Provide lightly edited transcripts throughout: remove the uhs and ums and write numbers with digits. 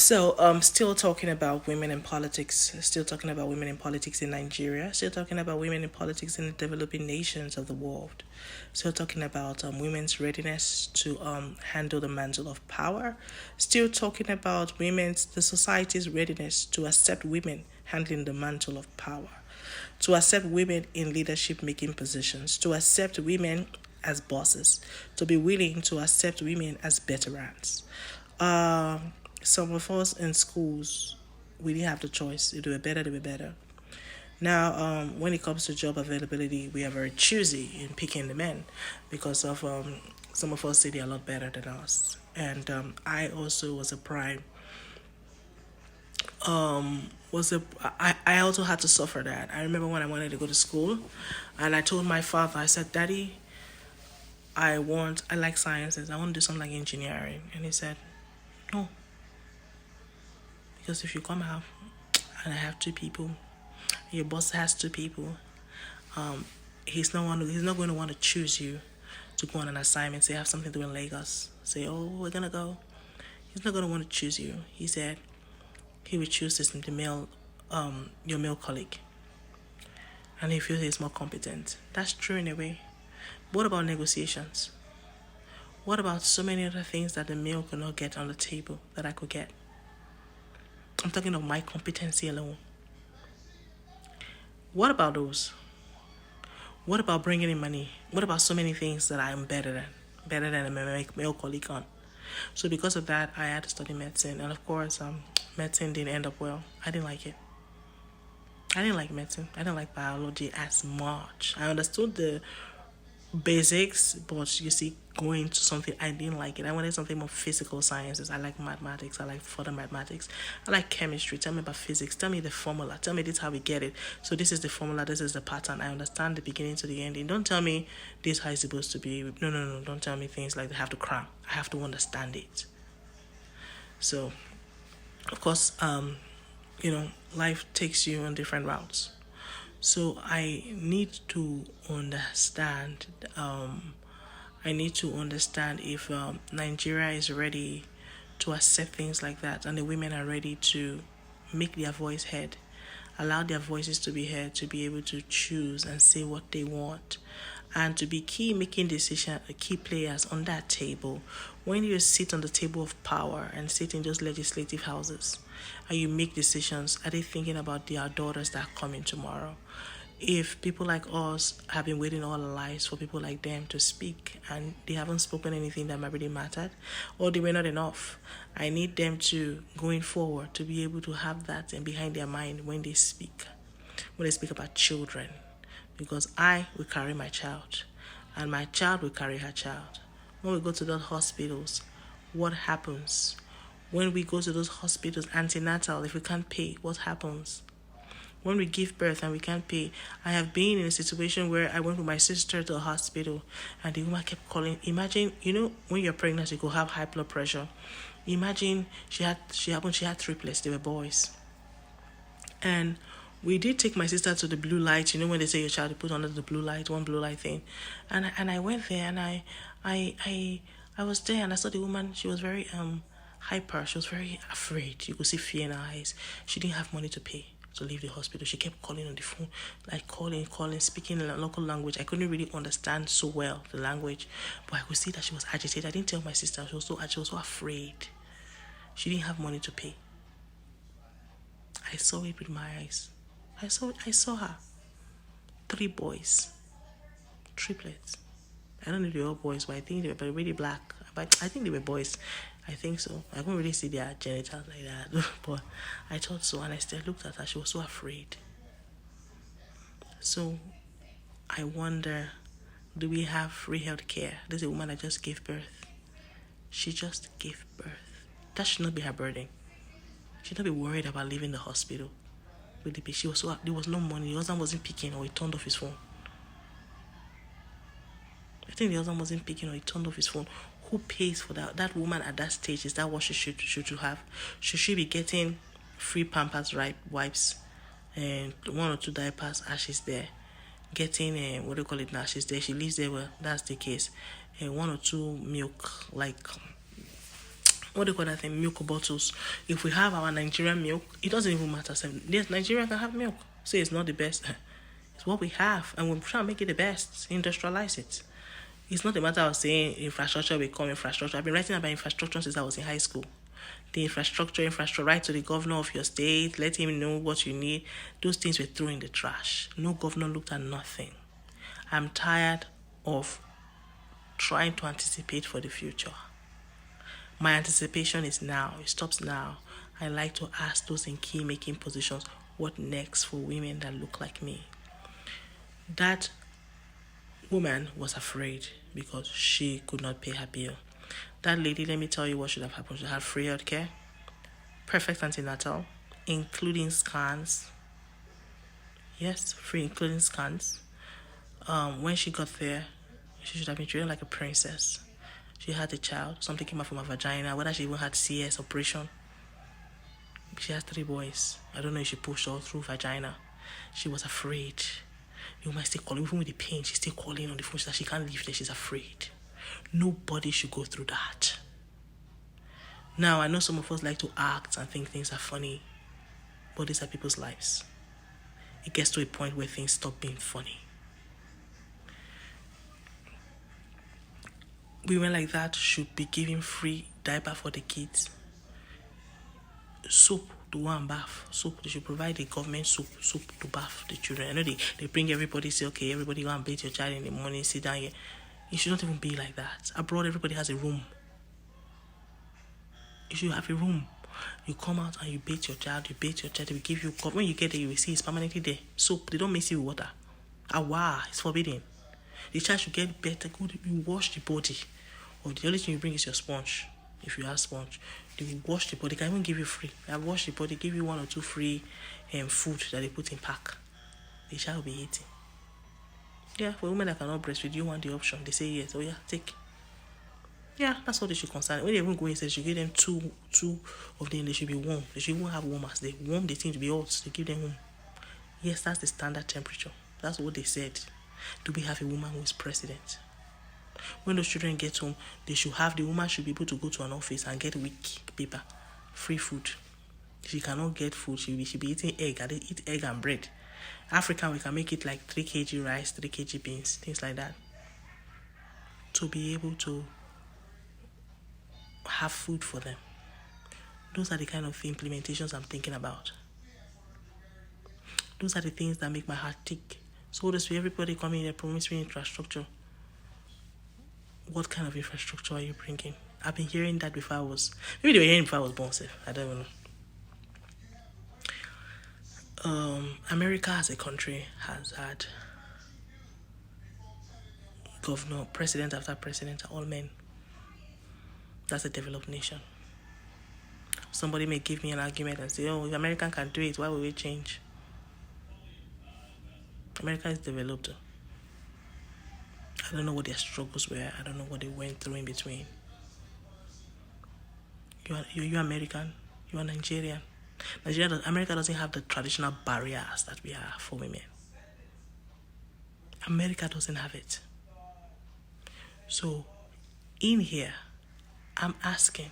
So, still talking about women in politics, still talking about women in politics in Nigeria, still talking about women in politics in the developing nations of the world, still talking about women's readiness to handle the mantle of power, still talking about the society's readiness to accept women handling the mantle of power, to accept women in leadership making positions, to accept women as bosses, to be willing to accept women as veterans. Um, some of us in schools, we didn't have the choice. You do it better, do it better. Now, when it comes to job availability, we are very choosy in picking the men because of some of us say they're a lot better than us. And I also was a prime was a I also had to suffer that. I remember when I wanted to go to school and I told my father, I said, Daddy, I like sciences. I want to do something like engineering. And he said, no, because if you come out and I have two people, your boss has two people, um, he's not going to want to choose you to go on an assignment. Say, I have something to do in Lagos. Say, oh, we're gonna go. He's not going to want to choose you. He said he would choose your male colleague, and he feels he's more competent. That's true in a way. But what about negotiations? What about so many other things that the male could not get on the table that I could get? I'm talking of my competency alone. What about those? What about bringing in money? What about so many things that I'm better than a male colleague on? So because of that, I had to study medicine, and of course, medicine didn't end up well. I didn't like it. I didn't like medicine. I didn't like biology as much. I understood the basics, but you see, going to something I didn't like it. I wanted something more physical sciences. I like mathematics. I like further mathematics. I like chemistry. Tell me about physics. Tell me the formula. Tell me this how we get it. So this is the formula. This is the pattern. I understand the beginning to the ending. Don't tell me this how it's supposed to be. No, no, no. Don't tell me things like they have to cram. I have to understand it. So, of course, life takes you on different routes. So I need to understand if Nigeria is ready to accept things like that, and the women are ready to make their voice heard, allow their voices to be heard, to be able to choose and say what they want, and to be key making decision, key players on that table. When you sit on the table of power and sit in those legislative houses, and you make decisions, are they thinking about their daughters that are coming tomorrow? If people like us have been waiting all our lives for people like them to speak and they haven't spoken anything that might really mattered or they were not enough, I need them to, going forward, to be able to have that and behind their mind when they speak about children. Because I will carry my child and my child will carry her child. When we go to those hospitals, what happens? When we go to those hospitals, antenatal, if we can't pay, what happens? When we give birth and we can't pay. I have been in a situation where I went with my sister to a hospital and the woman kept calling. Imagine, when you're pregnant, you could have high blood pressure. Imagine she had triplets, they were boys. And we did take my sister to the blue light, when they say your child, you put under the blue light, one blue light thing. And I went there and I was there and I saw the woman, she was very hyper, she was very afraid. You could see fear in her eyes. She didn't have money to pay to leave the hospital. She kept calling on the phone, like calling, speaking in a local language. I couldn't really understand so well the language, but I could see that she was agitated. I didn't tell my sister. She was so afraid. She didn't have money to pay. I saw it with my eyes. I saw her. Three boys. Triplets. I don't know if they were all boys, but I think they were really black. But I think they were boys. I think so. I couldn't really see their genitals like that. But I thought so, and I still looked at her. She was so afraid. So I wonder, do we have free health care? This is a woman that just gave birth. She just gave birth. That should not be her burden. She should not be worried about leaving the hospital with the baby. There was no money. The husband wasn't picking, or he turned off his phone. I think the husband wasn't picking, or he turned off his phone. Who pays for that? That woman at that stage, is that what she should have? Should she be getting free Pampers wipes and one or two diapers as she's there? Getting what do you call it now? She's there. She lives there. Well, that's the case. One or two milk, like what do you call that thing? Milk bottles. If we have our Nigerian milk, it doesn't even matter. Yes, Nigeria can have milk. Say it's not the best. It's what we have, and we're trying to make it the best. Industrialize it. It's not a matter of saying infrastructure will come infrastructure. I've been writing about infrastructure since I was in high school. The infrastructure, write to the governor of your state, let him know what you need. Those things were thrown in the trash. No governor looked at nothing. I'm tired of trying to anticipate for the future. My anticipation is now. It stops now. I like to ask those in key making positions, what next for women that look like me? That woman was afraid because she could not pay her bill. That lady, let me tell you what should have happened. She had free health care, perfect antenatal, including scans. Yes, free including scans. When she got there, she should have been treated like a princess. She had a child. Something came out from her vagina. Whether she even had CS operation. She has 3 boys. I don't know if she pushed all through vagina. She was afraid. You might still calling, even with the pain, she's still calling on the phone. She can't leave there. She's afraid. Nobody should go through that. Now, I know some of us like to act and think things are funny, but these are people's lives. It gets to a point where things stop being funny. Women like that should be giving free diaper for the kids. Soap to go and bath. Soap, they should provide the government soap to bath the children. I know they bring everybody, say, okay, everybody go and bathe your child in the morning, sit down here. It should not even be like that. Abroad, everybody has a room. You should have a room. You come out and you bathe your child, they will give you cup. When you get there, you will see it's permanently there. Soap, they don't mix it with water. It's forbidden. The child should get better, good, you wash the body. Or the only thing you bring is your sponge. If you have sponge, they will wash the body. They can even give you free. They have washed the body, give you 1 or 2 free food that they put in pack. The child will be eating. Yeah, for women that cannot breastfeed, you want the option. They say yes. Oh yeah, take. Yeah, that's what they should concern. When they even go inside, they should give them two of them. They should be warm. They should even have warmers. They warm the thing to be hot. They give them home. Yes, that's the standard temperature. That's what they said. Do we have a woman who is president? When those children get home, the woman should be able to go to an office and get week paper, free food. If she cannot get food, she be eating egg. And they eat egg and bread. African, we can make it like 3 kg rice, 3 kg beans, things like that. To be able to have food for them. Those are the kind of implementations I'm thinking about. Those are the things that make my heart tick. So this way, everybody coming here promising infrastructure. What kind of infrastructure are you bringing? I've been hearing that before maybe they were hearing before I was born, I don't even know. America as a country has had governor, president after president, all men. That's a developed nation. Somebody may give me an argument and say, if American can do it, why would we change? America is developed. I don't know what their struggles were. I don't know what they went through in between. You're American. You are Nigerian. America doesn't have the traditional barriers that we have for women. America doesn't have it. So, in here, I'm asking,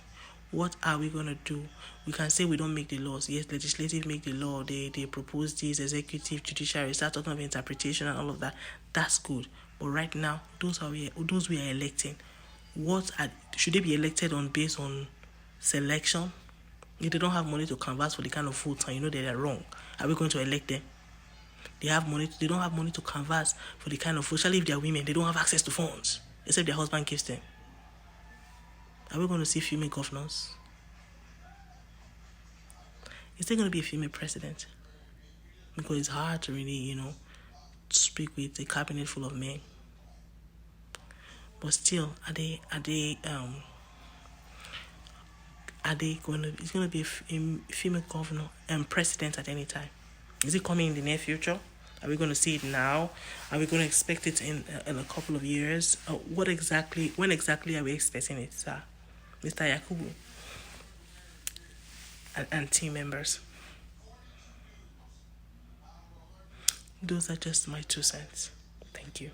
what are we going to do? We can say we don't make the laws. Yes, legislative make the law. They propose this, executive, judiciary, start talking about interpretation and all of that. That's good. But right now, those we are electing, should they be elected based on selection? If they don't have money to canvass for the kind of votes and they are wrong, are we going to elect them? They don't have money to canvass for the kind of votes. Especially if they are women, they don't have access to funds, except their husband gives them. Are we going to see female governors? Is there going to be a female president? Because it's hard to really, speak with a cabinet full of men. But still, are they going to? It's going to be a female governor and president at any time. Is it coming in the near future? Are we going to see it now? Are we going to expect it in a couple of years? When exactly are we expecting it, sir? Mr. Yakubu and team members. Those are just my 2 cents. Thank you.